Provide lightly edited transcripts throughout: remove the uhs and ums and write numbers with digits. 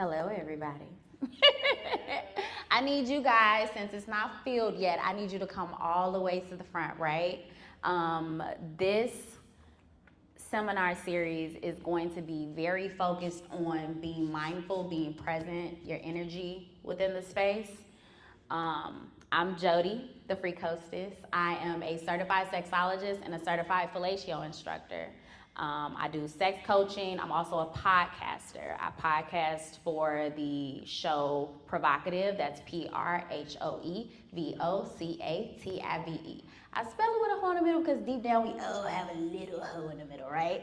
Hello, everybody. I need you guys, since it's not filled yet, I need you to come all the way to the front, right? This seminar series is going to be very focused on being mindful, being present, your energy within the space. I'm Jody, the Freak Hostess. I am a certified sexologist and a certified fellatio instructor. I do sex coaching. I'm also a podcaster. I podcast for the show Provocative. That's PRHOEVOCATIVE. I spell it with a hoe in the middle because deep down we all have a little hoe in the middle, right?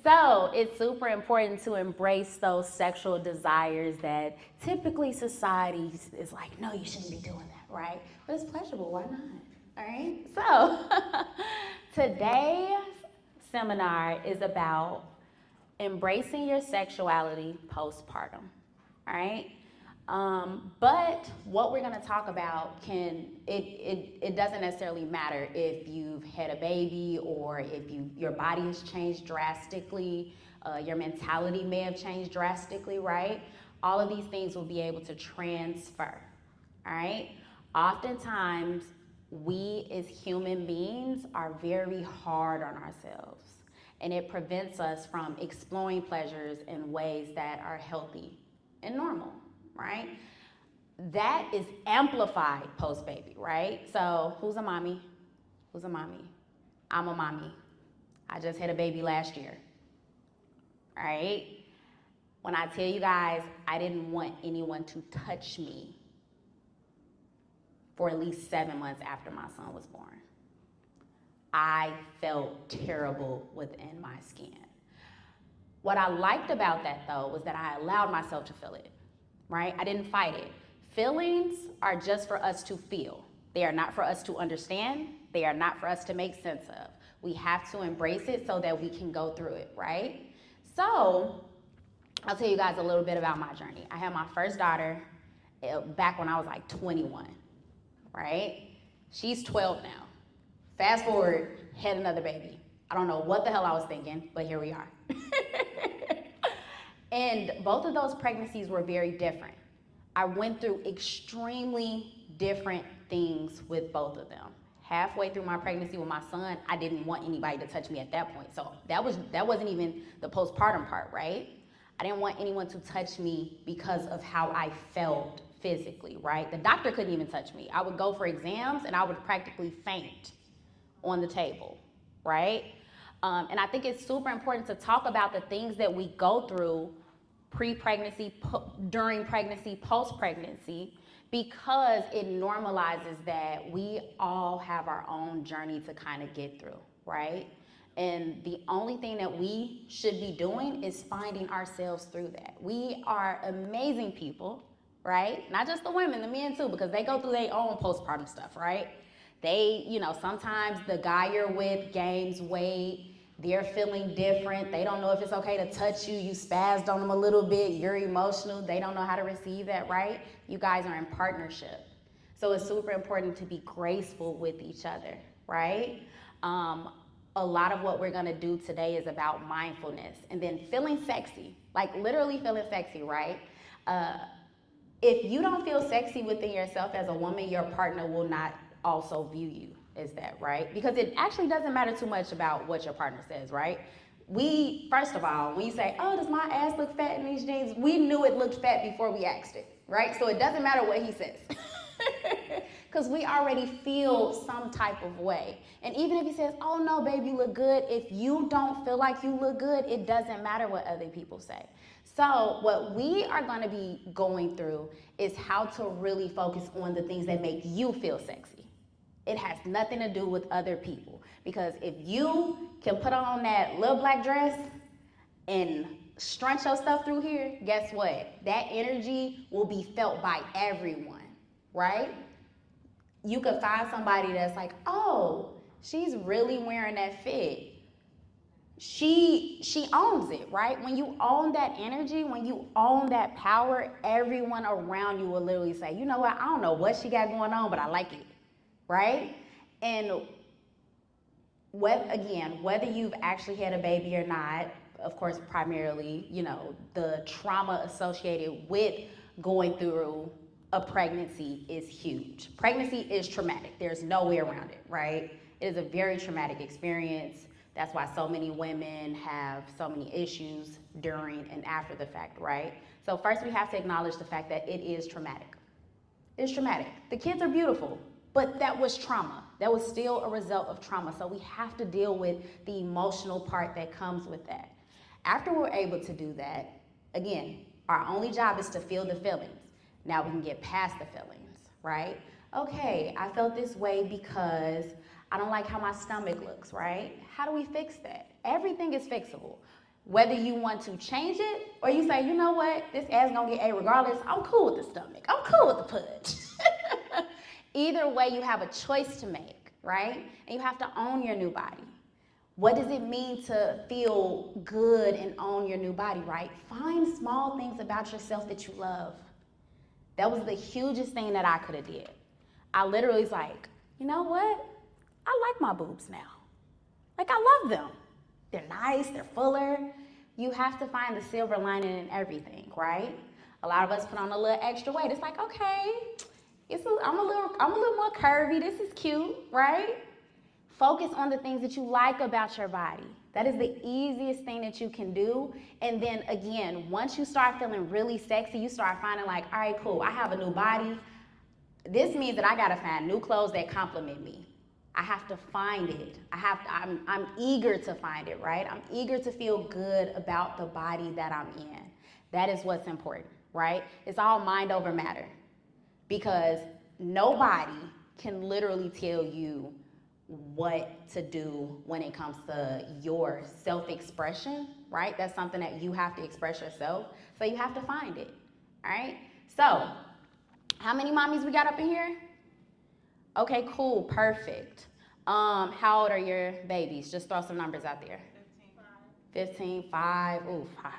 So it's super important to embrace those sexual desires that typically society is like, no, you shouldn't be doing that, right? But it's pleasurable, why not? All right? So today's seminar is about embracing your sexuality postpartum, all right? But what we're gonna talk about it doesn't necessarily matter if you've had a baby or if your body has changed drastically, your mentality may have changed drastically, right? All of these things will be able to transfer, all right? Oftentimes, we as human beings are very hard on ourselves, and it prevents us from exploring pleasures in ways that are healthy and normal, right? That is amplified post-baby, right? So who's a mommy? Who's a mommy? I'm a mommy. I just had a baby last year, all right? When I tell you guys, I didn't want anyone to touch me for at least 7 months after my son was born. I felt terrible within my skin. What I liked about that though was that I allowed myself to feel it, right? I didn't fight it. Feelings are just for us to feel. They are not for us to understand. They are not for us to make sense of. We have to embrace it so that we can go through it, right? So I'll tell you guys a little bit about my journey. I had my first daughter back when I was like 21, right? She's 12 now. Fast forward, had another baby. I don't know what the hell I was thinking, but here we are. And both of those pregnancies were very different. I went through extremely different things with both of them. Halfway through my pregnancy with my son, I didn't want anybody to touch me at that point. So that wasn't even the postpartum part, right? I didn't want anyone to touch me because of how I felt physically, right? The doctor couldn't even touch me. I would go for exams and I would practically faint on the table, right? And I think it's super important to talk about the things that we go through pre-pregnancy, during pregnancy, post-pregnancy, because it normalizes that we all have our own journey to kind of get through, right? And the only thing that we should be doing is finding ourselves through that. We are amazing people, right? Not just the women, the men too, because they go through their own postpartum stuff, right? They, sometimes the guy you're with gains weight, they're feeling different, they don't know if it's okay to touch you, you spazzed on them a little bit, you're emotional, they don't know how to receive that, right? You guys are in partnership. So it's super important to be graceful with each other, right? A lot of what we're gonna do today is about mindfulness and then feeling sexy, like literally feeling sexy, right? If you don't feel sexy within yourself as a woman, your partner will not also view you as that, right? Because it actually doesn't matter too much about what your partner says, right? First of all, when you say, oh, does my ass look fat in these jeans? We knew it looked fat before we asked it, right? So it doesn't matter what he says. Because we already feel some type of way. And even if he says, oh no, babe, you look good, if you don't feel like you look good, it doesn't matter what other people say. So what we are gonna be going through is how to really focus on the things that make you feel sexy. It has nothing to do with other people. Because if you can put on that little black dress and strut your stuff through here, guess what? That energy will be felt by everyone, right? You could find somebody that's like, oh, she's really wearing that fit. She owns it, right? When you own that energy, when you own that power, everyone around you will literally say, you know what, I don't know what she got going on, but I like it, right? And whether you've actually had a baby or not, of course, primarily, the trauma associated with going through a pregnancy is huge. Pregnancy is traumatic. There's no way around it, right? It is a very traumatic experience. That's why so many women have so many issues during and after the fact, right? So first we have to acknowledge the fact that it is traumatic. It's traumatic. The kids are beautiful, but that was trauma. That was still a result of trauma. So we have to deal with the emotional part that comes with that. After we're able to do that, again, our only job is to feel the feelings. Now we can get past the feelings, right? Okay, I felt this way because I don't like how my stomach looks, right? How do we fix that? Everything is fixable. Whether you want to change it or you say, you know what, this ass gonna get A regardless, I'm cool with the stomach. I'm cool with the pudge. Either way, you have a choice to make, right? And you have to own your new body. What does it mean to feel good and own your new body, right? Find small things about yourself that you love. That was the hugest thing that I could have did. I literally was like, you know what? I like my boobs now. Like, I love them. They're nice, they're fuller. You have to find the silver lining in everything, right? A lot of us put on a little extra weight. It's like, okay, I'm a little more curvy. This is cute, right? Focus on the things that you like about your body. That is the easiest thing that you can do. And then again, once you start feeling really sexy, you start finding like, all right, cool, I have a new body. This means that I gotta find new clothes that compliment me. I have to find it. I'm eager to find it, right? I'm eager to feel good about the body that I'm in. That is what's important, right? It's all mind over matter, because nobody can literally tell you what to do when it comes to your self-expression, right? That's something that you have to express yourself. So you have to find it, all right? So how many mommies we got up in here? Okay, cool, perfect. How old are your babies? Just throw some numbers out there. 15, 5, ooh, 5.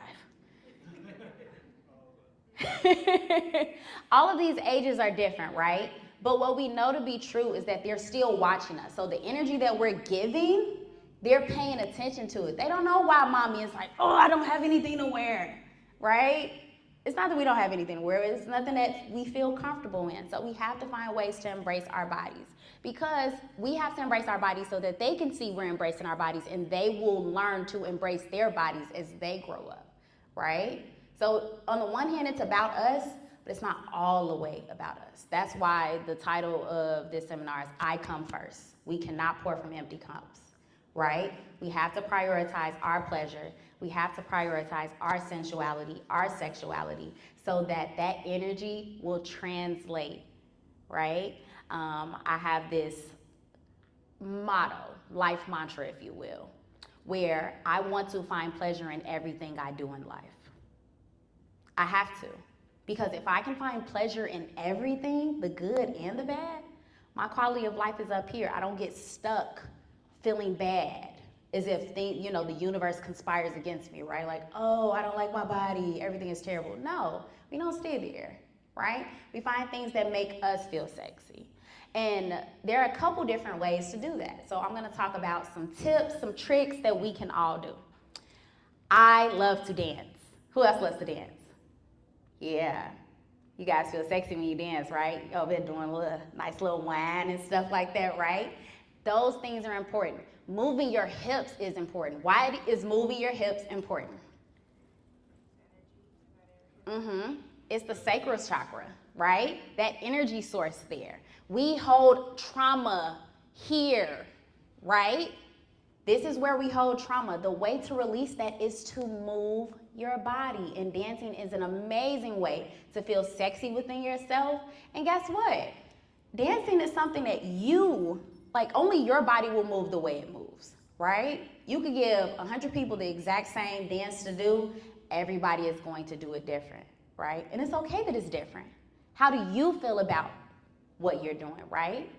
All of these ages are different, right? But what we know to be true is that they're still watching us. So the energy that we're giving, they're paying attention to it. They don't know why mommy is like, oh, I don't have anything to wear, right? It's not that we don't have anything to wear. It's nothing that we feel comfortable in. So we have to find ways to embrace our bodies, because we have to embrace our bodies so that they can see we're embracing our bodies, and they will learn to embrace their bodies as they grow up, right? So on the one hand, it's about us, but it's not all the way about us. That's why the title of this seminar is I Come First. We cannot pour from empty cups, right? We have to prioritize our pleasure. We have to prioritize our sensuality, our sexuality, so that that energy will translate, right? I have this motto, life mantra, if you will, where I want to find pleasure in everything I do in life. I have to. Because if I can find pleasure in everything, the good and the bad, my quality of life is up here. I don't get stuck feeling bad, as if the universe conspires against me, right? Like, oh, I don't like my body, everything is terrible. No, we don't stay there, right? We find things that make us feel sexy. And there are a couple different ways to do that. So I'm gonna talk about some tips, some tricks that we can all do. I love to dance. Who else loves to dance? Yeah, you guys feel sexy when you dance, right? You're over there doing a little nice little whine and stuff like that, right? Those things are important. Moving your hips is important. Why is moving your hips important? It's the sacral chakra, right? That energy source there. We hold trauma here, right? This is where we hold trauma. The way to release that is to move your body. And dancing is an amazing way to feel sexy within yourself. And guess what? Dancing is something that only your body will move the way it moves, right? You could give 100 people the exact same dance to do. Everybody is going to do it different, right? And it's okay that it's different. How do you feel about what you're doing, right?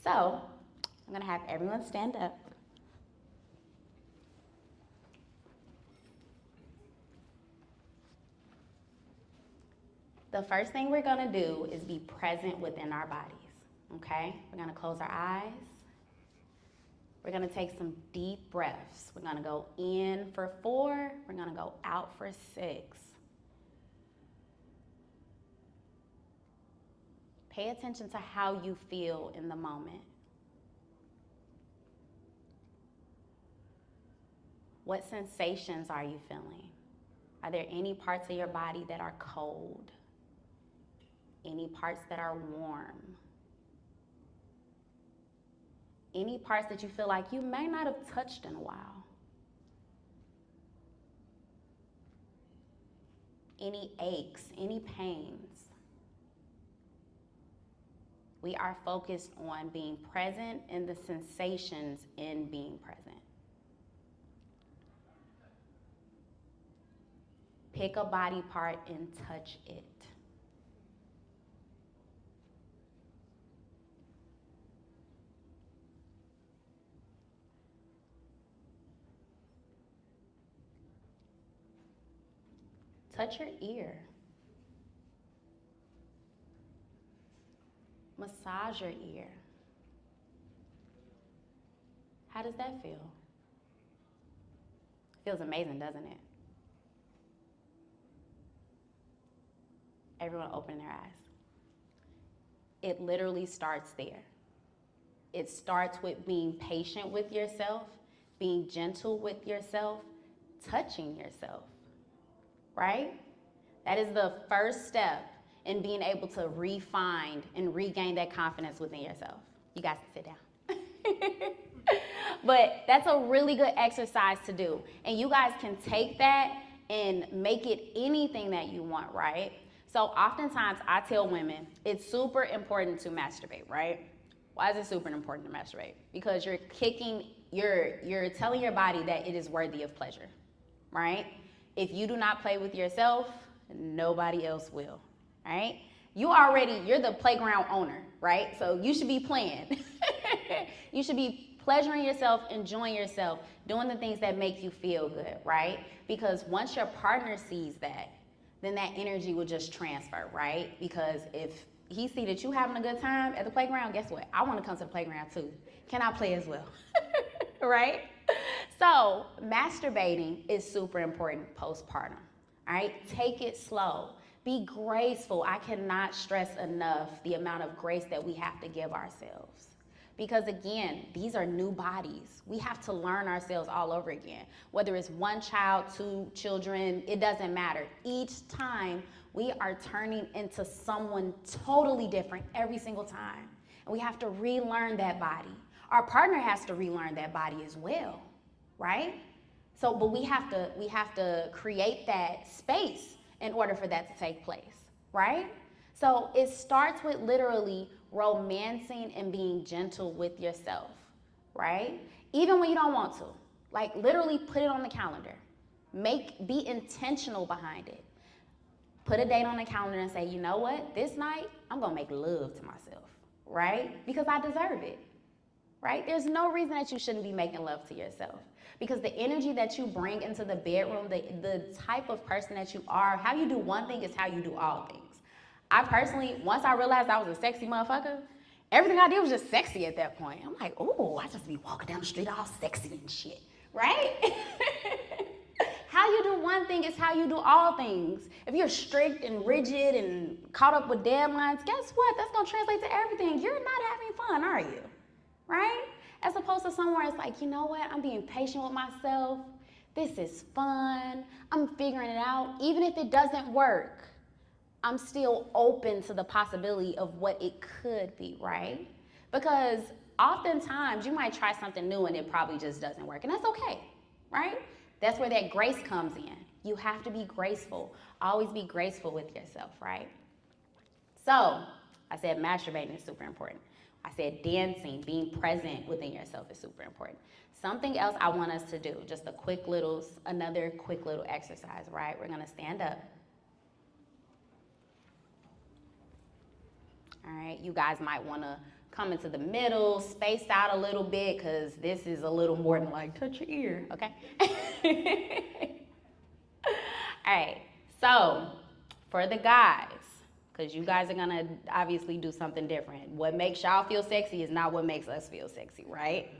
So I'm gonna have everyone stand up. The first thing we're gonna do is be present within our bodies, okay? We're gonna close our eyes. We're gonna take some deep breaths. We're gonna go in for 4. We're gonna go out for 6. Pay attention to how you feel in the moment. What sensations are you feeling? Are there any parts of your body that are cold? Any parts that are warm? Any parts that you feel like you may not have touched in a while? Any aches, any pains? We are focused on being present and the sensations in being present. Pick a body part and touch it. Touch your ear. Massage your ear. How does that feel? It feels amazing, doesn't it? Everyone open their eyes. It literally starts there. It starts with being patient with yourself, being gentle with yourself, touching yourself, right? That is the first step in being able to refine and regain that confidence within yourself. You guys can sit down. But that's a really good exercise to do. And you guys can take that and make it anything that you want, right? So oftentimes I tell women, it's super important to masturbate, right? Why is it super important to masturbate? Because you're telling your body that it is worthy of pleasure, right? If you do not play with yourself, nobody else will, right? You're the playground owner, right? So you should be playing. You should be pleasuring yourself, enjoying yourself, doing the things that make you feel good, right? Because once your partner sees that, then that energy will just transfer, right? Because if he see that you having a good time at the playground, guess what? I want to come to the playground too. Can I play as well? Right? So masturbating is super important postpartum, all right? Take it slow. Be graceful. I cannot stress enough the amount of grace that we have to give ourselves. Because again, these are new bodies. We have to learn ourselves all over again. Whether it's one child, 2 children, it doesn't matter. Each time we are turning into someone totally different every single time. And we have to relearn that body. Our partner has to relearn that body as well, right? So, but we have to create that space in order for that to take place, right? So it starts with literally romancing and being gentle with yourself, right? Even when you don't want to. Like literally put it on the calendar. Be intentional behind it. Put a date on the calendar and say, you know what? This night, I'm gonna make love to myself, right? Because I deserve it, right? There's no reason that you shouldn't be making love to yourself. Because the energy that you bring into the bedroom, the type of person that you are, how you do one thing is how you do all things. I personally, once I realized I was a sexy motherfucker, everything I did was just sexy at that point. I'm like, oh, I just be walking down the street all sexy and shit, right? How you do one thing is how you do all things. If you're strict and rigid and caught up with deadlines, guess what? That's gonna translate to everything. You're not having fun, are you? Right? As opposed to somewhere it's like, you know what? I'm being patient with myself. This is fun. I'm figuring it out. Even if it doesn't work, I'm still open to the possibility of what it could be, right? Because oftentimes you might try something new and it probably just doesn't work, and that's okay, right? That's where that grace comes in. You have to be graceful. Always be graceful with yourself, right? So, I said masturbating is super important. I said dancing, being present within yourself is super important. Something else I want us to do, just another quick little exercise, right? We're gonna stand up. All right, you guys might wanna come into the middle, space out a little bit, because this is a little more than like touch your ear, okay? All right, so for the guys, because you guys are gonna obviously do something different. What makes y'all feel sexy is not what makes us feel sexy, right?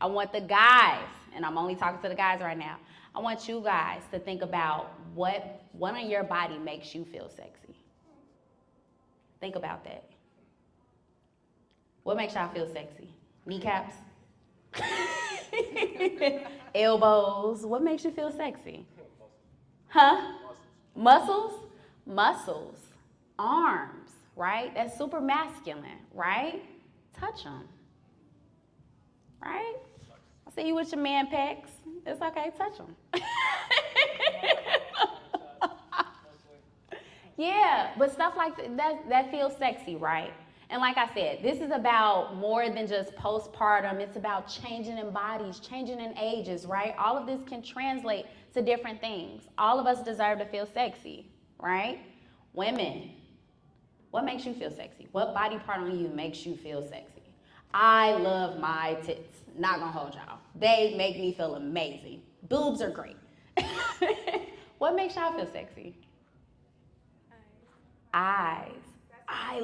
I want the guys, and I'm only talking to the guys right now, I want you guys to think about what on your body makes you feel sexy. Think about that. What makes y'all feel sexy? Kneecaps? Elbows? What makes you feel sexy? Huh? Muscles? Muscles. Arms, right? That's super masculine, right? Touch them. Right? I see you with your man pecs. It's okay, touch them. Yeah, but stuff like that feels sexy, right? And like I said, this is about more than just postpartum. It's about changing in bodies, changing in ages, right? All of this can translate to different things. All of us deserve to feel sexy, right? Women, what makes you feel sexy? What body part on you makes you feel sexy? I love my tits. Not gonna hold y'all. They make me feel amazing. Boobs are great. What makes y'all feel sexy? Eyes. I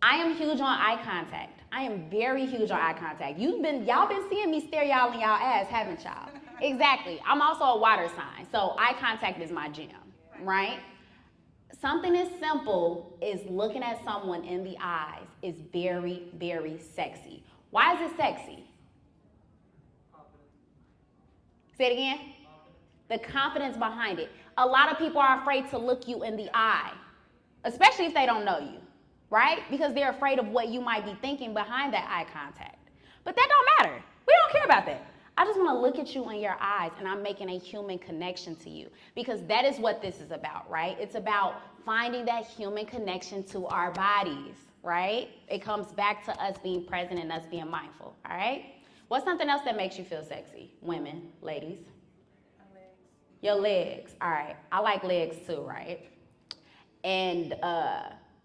am huge on eye contact. I am very huge on eye contact. Y'all been seeing me stare y'all in y'all ass, haven't y'all? Exactly. I'm also a water sign, so eye contact is my jam, right? Something as simple as looking at someone in the eyes is very, very sexy. Why is it sexy? Say it again. The confidence behind it. A lot of people are afraid to look you in the eye, especially if they don't know you, right? Because they're afraid of what you might be thinking behind that eye contact. But that don't matter. We don't care about that. I just want to look at you in your eyes, and I'm making a human connection to you, because that is what this is about, right? It's about finding that human connection to our bodies, right? It comes back to us being present and us being mindful, all right? What's something else that makes you feel sexy? Women, ladies. Your legs. All right. I like legs too, right? And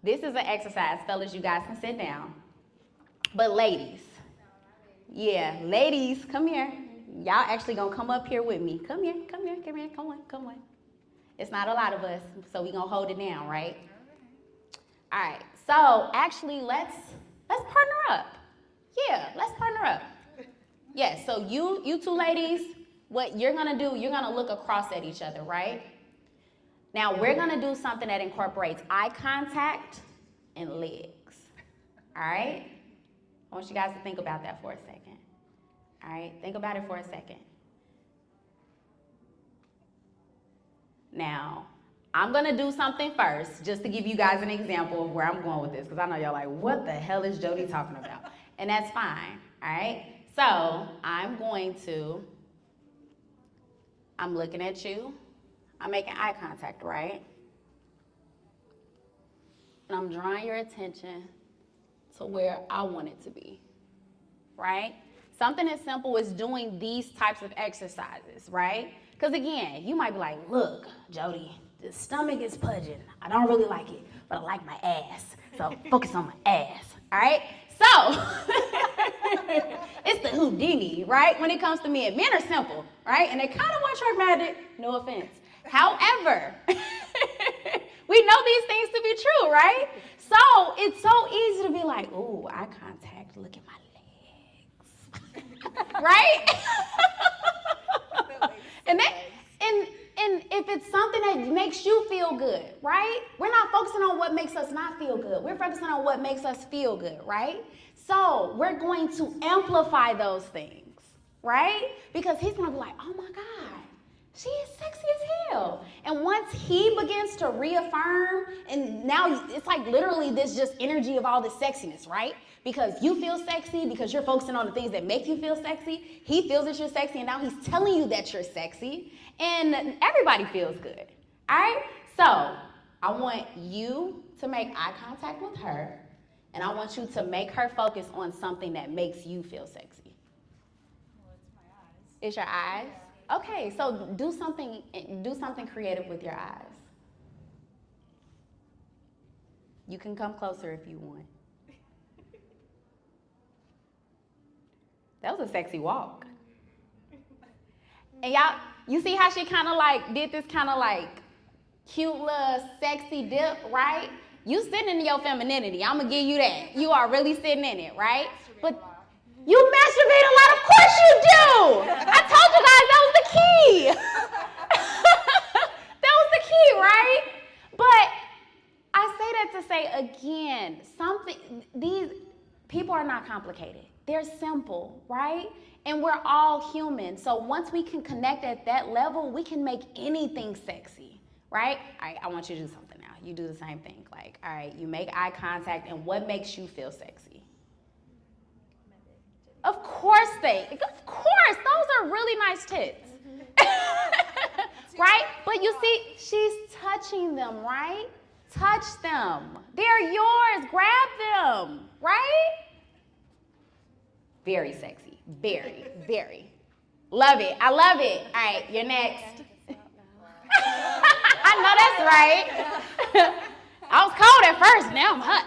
this is an exercise, fellas, you guys can sit down. But ladies, yeah, ladies, come here. Y'all actually gonna come up here with me. Come here, come on. It's not a lot of us, so we gonna hold it down, right? All right. So actually, let's partner up. Yeah, let's partner up. Yeah. So you two ladies. What you're gonna do, you're gonna look across at each other, right? Now we're gonna do something that incorporates eye contact and legs, all right? I want you guys to think about that for a second, all right? Think about it for a second. Now, I'm gonna do something first, just to give you guys an example of where I'm going with this, because I know y'all like, what the hell is Jody talking about? And that's fine, all right? So I'm looking at you. I'm making eye contact, right? And I'm drawing your attention to where I want it to be, right? Something as simple as doing these types of exercises, right? Because again, you might be like, look, Jody, the stomach is pudging. I don't really like it, but I like my ass. So focus on my ass, all right? So, it's the Houdini, right? When it comes to men. Men are simple, right? And they kind of want to track magic, no offense. However, we know these things to be true, right? So, it's so easy to be like, ooh, eye contact, look at my legs. Right? And if it's something that makes you feel good, right? We're not focusing on what makes us not feel good. We're focusing on what makes us feel good, right? So we're going to amplify those things, right? Because he's going to be like, oh my God, she is sexy as hell. And once he begins to reaffirm, and now it's like literally this just energy of all this sexiness, right? Because you feel sexy, because you're focusing on the things that make you feel sexy. He feels that you're sexy, and now he's telling you that you're sexy. And everybody feels good, all right? So I want you to make eye contact with her, and I want you to make her focus on something that makes you feel sexy. Well, it's my eyes. It's your eyes? Okay, so do something creative with your eyes. You can come closer if you want. That was a sexy walk. And y'all, you see how she kind of like did this kind of like cute little sexy dip, right? You sitting in your femininity. I'm going to give you that. You are really sitting in it, right? But You masturbate a lot? Of course you do. I told you guys that was the key. That was the key, right? But I say that to say again, these people are not complicated. They're simple, right? And we're all human. So once we can connect at that level, we can make anything sexy, right? All right, I want you to do something now. You do the same thing. Like, all right, you make eye contact, and what makes you feel sexy? Of course, those are really nice tits. Right? But you see, she's touching them, right? Touch them. They're yours. Grab them, right? Very sexy. Very, very. Love it. I love it. All right, you're next. I know that's right. I was cold at first. Now I'm hot.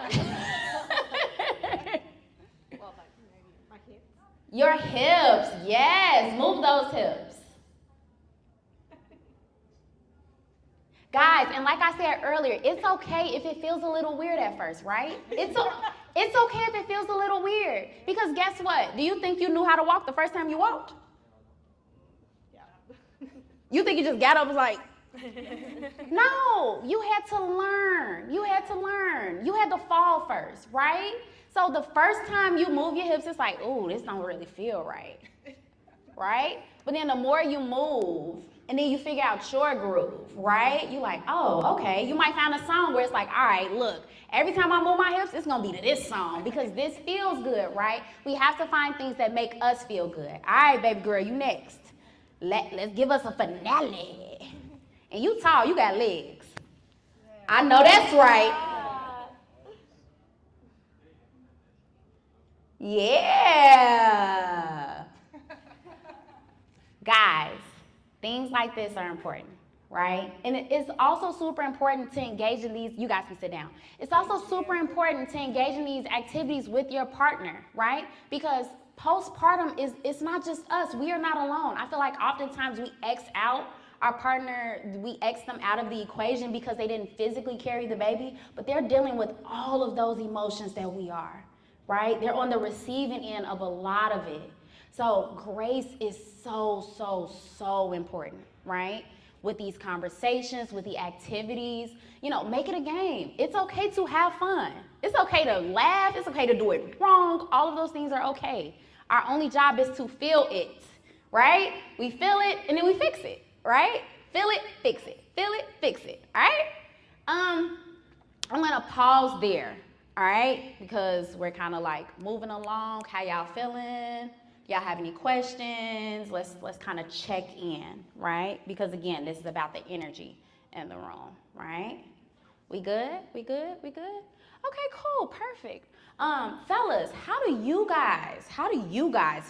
My hips. Your hips. Yes. Move those hips. Guys, and like I said earlier, it's okay if it feels a little weird at first, right? It's okay if it feels a little weird. Because guess what? Do you think you knew how to walk the first time you walked? Yeah. You think you just got up and was like, no, you had to learn. You had to fall first, right? So the first time you move your hips, it's like, ooh, this don't really feel right, right? But then the more you move, and then you figure out your groove, right? You like, oh, okay. You might find a song where it's like, all right, look, every time I move my hips, it's gonna be to this song because this feels good, right? We have to find things that make us feel good. All right, baby girl, you next. Let's give us a finale. And you tall, you got legs. I know that's right. Yeah. Guys, things like this are important, right? And it's also super important to engage in these, you guys can sit down. It's also super important to engage in these activities with your partner, right? Because postpartum it's not just us. We are not alone. I feel like oftentimes we X out our partner, we X them out of the equation because they didn't physically carry the baby, but they're dealing with all of those emotions that we are, right? They're on the receiving end of a lot of it. So grace is so important, right? With these conversations, with the activities, make it a game. It's okay to have fun. It's okay to laugh. It's okay to do it wrong. All of those things are okay. Our only job is to feel it, right? We feel it and then we fix it, right? Feel it, fix it. Feel it, fix it, all right? I'm gonna pause there, all right? Because we're kind of like moving along. How y'all feeling? Y'all have any questions? Let's kind of check in, right? Because again, this is about the energy in the room, right? We good? We good? We good? Okay, cool, perfect. Fellas, how do you guys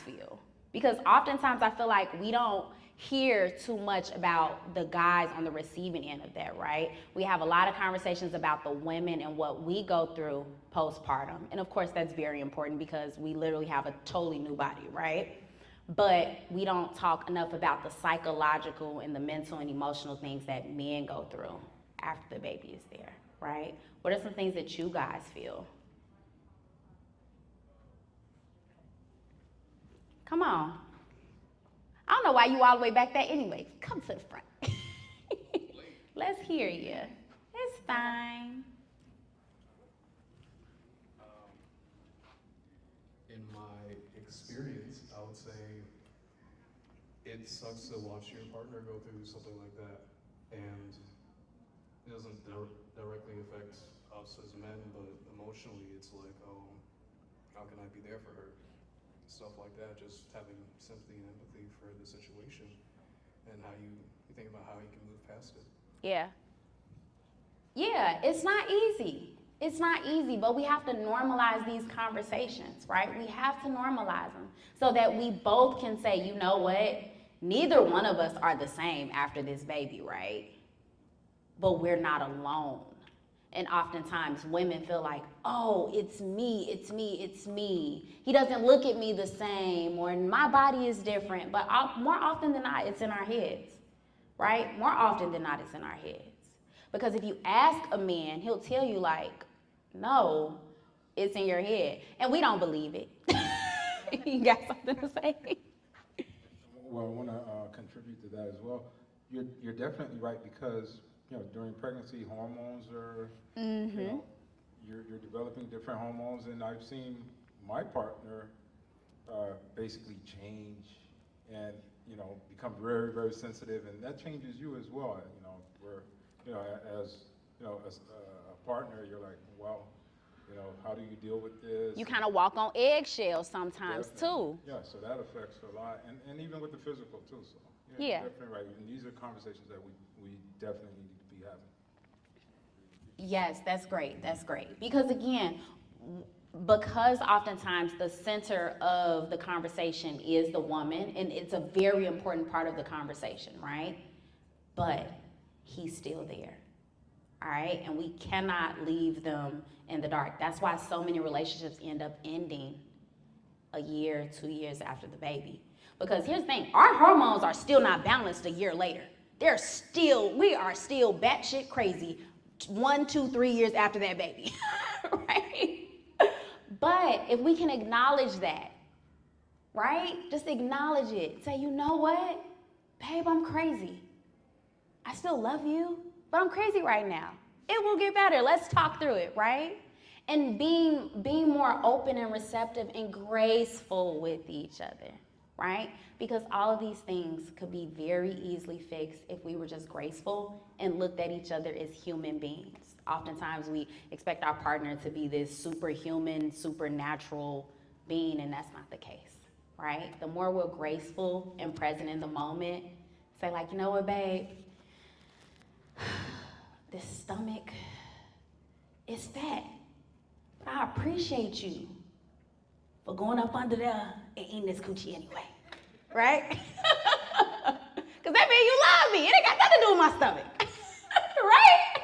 feel? Because oftentimes I feel like we don't hear too much about the guys on the receiving end of that, right? We have a lot of conversations about the women and what we go through postpartum. And of course, that's very important because we literally have a totally new body, right? But we don't talk enough about the psychological and the mental and emotional things that men go through after the baby is there, right? What are some things that you guys feel? Come on. I don't know why you all the way back there anyway. Come to the front. Let's hear you. It's fine. In my experience, I would say it sucks to watch your partner go through something like that, and it doesn't directly affect us as men, but emotionally it's like, oh, how can I be there for her? Stuff like that, just having sympathy and empathy for the situation and how you think about how you can move past it. Yeah. Yeah, it's not easy. It's not easy, but we have to normalize these conversations, right? We have to normalize them so that we both can say, you know what? Neither one of us are the same after this baby, right? But we're not alone. And oftentimes women feel like, oh, it's me. He doesn't look at me the same, or my body is different. But more often than not, it's in our heads, right? More often than not, it's in our heads. Because if you ask a man, he'll tell you like, no, it's in your head. And we don't believe it. You got something to say? Well, I want to contribute to that as well. You're definitely right because during pregnancy, hormones are you're developing different hormones, and I've seen my partner basically change and become very very sensitive, and that changes you as well. Where as as a partner, you're like, well, how do you deal with this? You kind of walk on eggshells sometimes Definitely. too. Yeah, so that affects a lot, and even with the physical too. So Yeah. you're definitely right. And these are conversations that we definitely need to be having. Yes, that's great. That's great. Because again, because oftentimes the center of the conversation is the woman, and it's a very important part of the conversation, right? But he's still there. All right? And we cannot leave them in the dark. That's why so many relationships end up ending a year, 2 years after the baby. Because here's the thing, our hormones are still not balanced a year later. We are still batshit crazy 1, 2, 3 years after that baby, right? But if we can acknowledge that, right? Just acknowledge it. Say, you know what? Babe, I'm crazy. I still love you, but I'm crazy right now. It will get better. Let's talk through it, right? And being more open and receptive and graceful with each other, right? Because all of these things could be very easily fixed if we were just graceful and looked at each other as human beings. Oftentimes we expect our partner to be this superhuman, supernatural being, and that's not the case, right? The more we're graceful and present in the moment, say like, you know what, babe? This stomach is fat. I appreciate you for going up under there and eating this coochie anyway, right? Because that means you love me. It ain't got nothing to do with my stomach, right?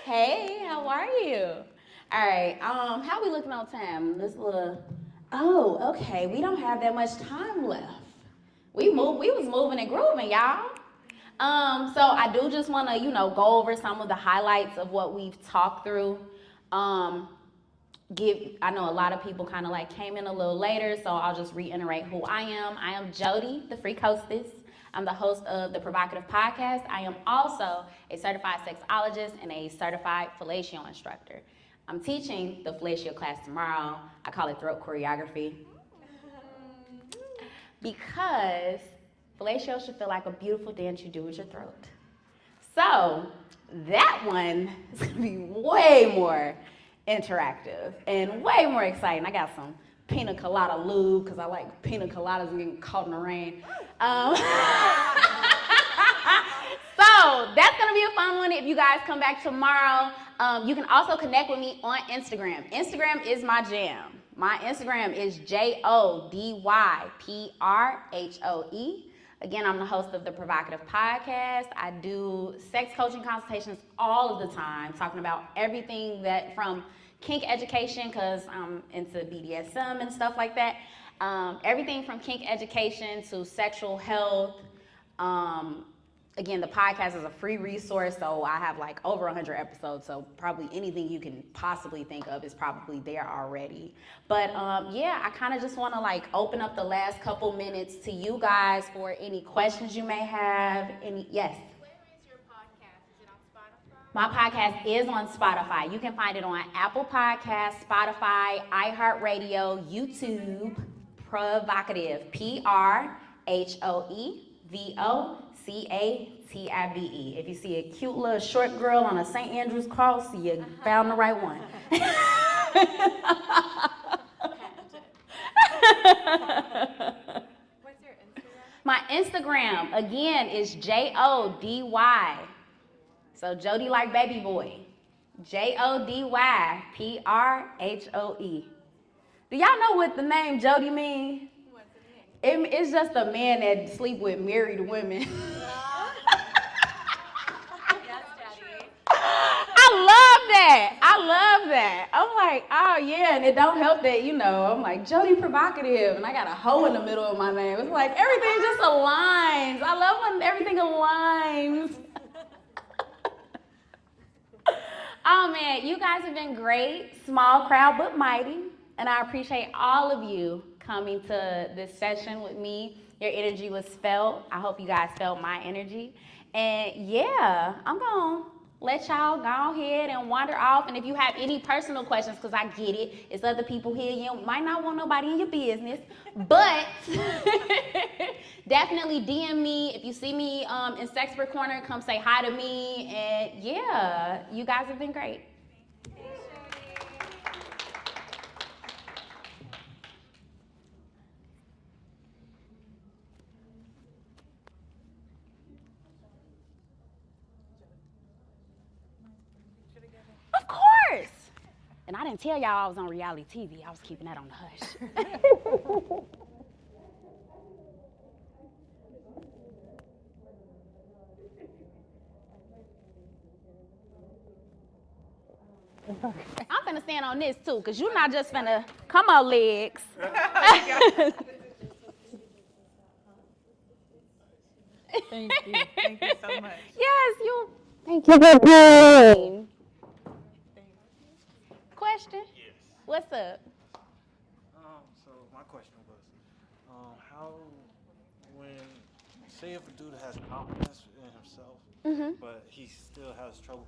Hey, how are you? All right, how we looking on time? Oh, okay, we don't have that much time left. We was moving and grooving, y'all. So I do just want to, go over some of the highlights of what we've talked through. I know a lot of people kind of like came in a little later, so I'll just reiterate who I am. I am Jody, the Freak Hostess. I'm the host of the Provocative Podcast. I am also a certified sexologist and a certified fellatio instructor. I'm teaching the fellatio class tomorrow. I call it throat choreography. Because fellatio should feel like a beautiful dance you do with your throat. So that one is gonna be way more interactive and way more exciting. I got some pina colada lube because I like pina coladas and getting caught in the rain. So that's gonna be a fun one if you guys come back tomorrow. You can also connect with me on Instagram. Instagram is my jam. My Instagram is JODYPRHOE. Again, I'm the host of the Provocative Podcast. I do sex coaching consultations all of the time, talking about everything that from kink education, because I'm into BDSM and stuff like that. Everything from kink education to sexual health. Again, the podcast is a free resource, so I have like over 100 episodes, so probably anything you can possibly think of is probably there already. But yeah, I kind of just want to like open up the last couple minutes to you guys for any questions you may have. Yes? Where is your podcast? Is it on Spotify? My podcast is on Spotify. You can find it on Apple Podcasts, Spotify, iHeartRadio, YouTube, Provocative, PRHOEVOCATIVE. If you see a cute little short girl on a St. Andrew's cross, you found the right one. What's your Instagram? My Instagram, again, is JODY. So Jody like baby boy. JODYPRHOE. Do y'all know what the name Jody means? What's it mean? It's just a man that sleep with married women. Yes, Daddy. I love that. I'm like, oh yeah, and it don't help that, I'm like Jody Provocative, and I got a hoe in the middle of my name. It's like everything just aligns. I love when everything aligns. Oh man, you guys have been great. Small crowd but mighty. And I appreciate all of you coming to this session with me. Your energy was felt. I hope you guys felt my energy. And yeah, I'm going to let y'all go ahead and wander off. And if you have any personal questions, because I get it, it's other people here. You might not want nobody in your business. But definitely DM me. If you see me in Sexpert Corner, come say hi to me. And yeah, you guys have been great. Of course. And I didn't tell y'all I was on reality TV. I was keeping that on the hush. I'm finna stand on this too, because you're not just finna come on legs. Thank you. Thank you so much. Yes, you. Thank you for being. Question? Yes. What's up? So my question was, how, when, say if a dude has confidence in himself, but he still has trouble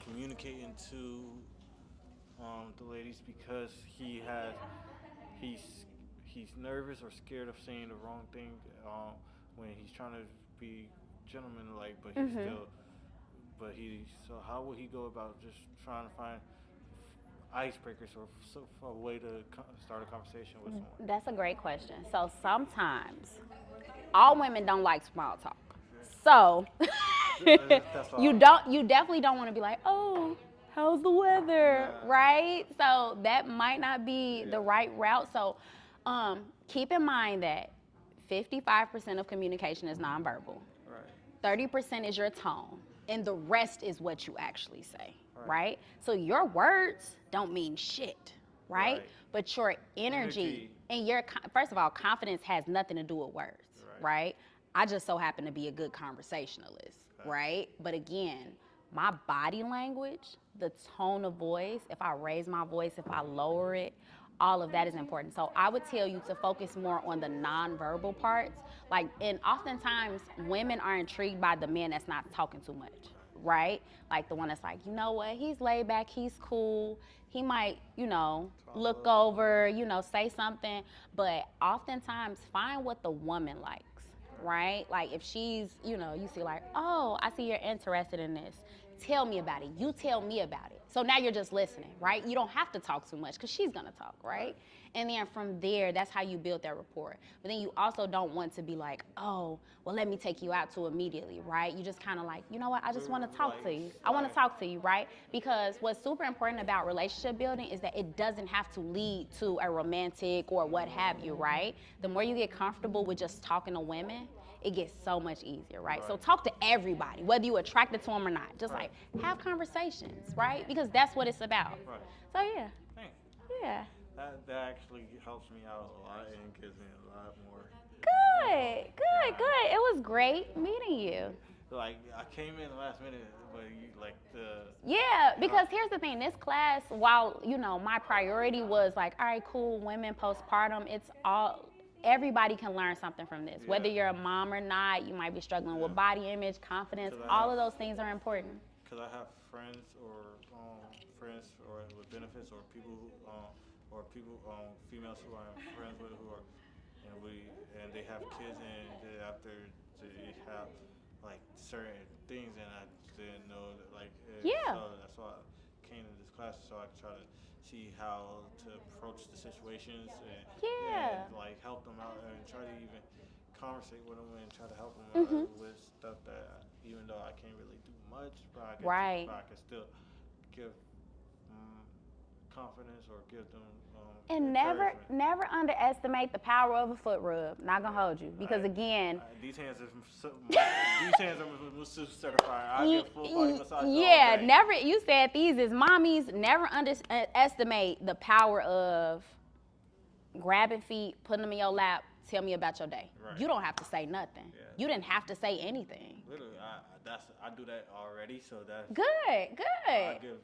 communicating to the ladies because he's he's nervous or scared of saying the wrong thing when he's trying to be gentlemanlike, but he's still, so how would he go about just trying to find icebreakers or a way to start a conversation with someone? That's a great question. So sometimes all women don't like small talk. So you definitely don't want to be like, oh, how's the weather, right? So that might not be the right route. So keep in mind that 55% of communication is nonverbal. Right. 30% is your tone, and the rest is what you actually say, right? So your words don't mean shit, right? But your energy and your, first of all, confidence has nothing to do with words, right? I just so happen to be a good conversationalist, right? But again, my body language, the tone of voice, if I raise my voice, if I lower it, all of that is important. So I would tell you to focus more on the nonverbal parts. Like, and oftentimes women are intrigued by the man that's not talking too much, right? Like the one that's like, you know what, he's laid back, he's cool. He might, look over, say something. But oftentimes find what the woman likes, right? Like if she's, you see like, oh, I see you're interested in this. Tell me about it. You tell me about it. So now you're just listening, right? You don't have to talk too much because she's going to talk, right? And then from there, that's how you build that rapport. But then you also don't want to be like, oh, well, let me take you out to immediately, right? You just kind of like, you know what? I just want to talk to you. I want to talk to you, right? Because what's super important about relationship building is that it doesn't have to lead to a romantic or what have you, right? The more you get comfortable with just talking to women, it gets so much easier, right? So talk to everybody, whether you're attracted to them or not. Just like have conversations, right? Because that's what it's about. So yeah. Thanks. Yeah. That actually helps me out a lot and gives me a lot more. Good. It was great meeting you. Like I came in the last minute, but you like the. Yeah, because here's the thing. This class, while my priority was like, all right, cool, women postpartum. It's all. Everybody can learn something from this. Whether you're a mom or not, you might be struggling with body image, confidence. All of those things are important. Because I have friends with benefits or people females who I'm friends with who are and they have kids and after they have like certain things and I didn't know that so that's why I came to this class so I could try to see how to approach the situations and like help them out and try to even conversate with them and try to help them with stuff that even though I can't really do much, but I can still give confidence or give them and never underestimate the power of a foot rub. Not gonna hold you because again, these hands are certified. I get full body massage. Yeah, never. You said these is mommies. Never underestimate the power of grabbing feet, putting them in your lap. Tell me about your day. You don't have to say nothing. You didn't have to say anything. Literally, I do that already. So that's good. I give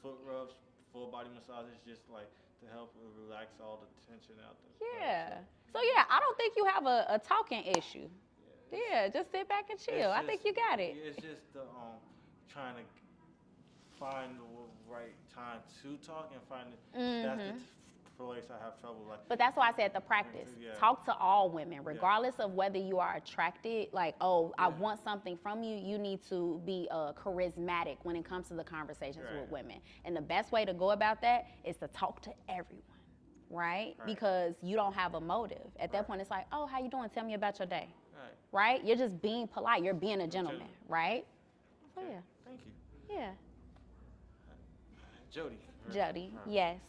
foot rubs, full body massages, just like to help relax all the tension out there. Yeah. So yeah, I don't think you have a talking issue. Yeah, just sit back and chill. I think you got it. It's just the trying to find the right time to talk and find it. That's the place I have trouble. Like, But that's why I said the practice. Yeah. Talk to all women, regardless of whether you are attracted. Like, oh, I want something from you. You need to be charismatic when it comes to the conversations with women. And the best way to go about that is to talk to everyone, right? Because you don't have a motive. At that point, it's like, oh, how you doing? Tell me about your day. Right? You're just being polite. You're being a gentleman, right? So yeah. Thank you. Yeah. Jody. Jody, yes.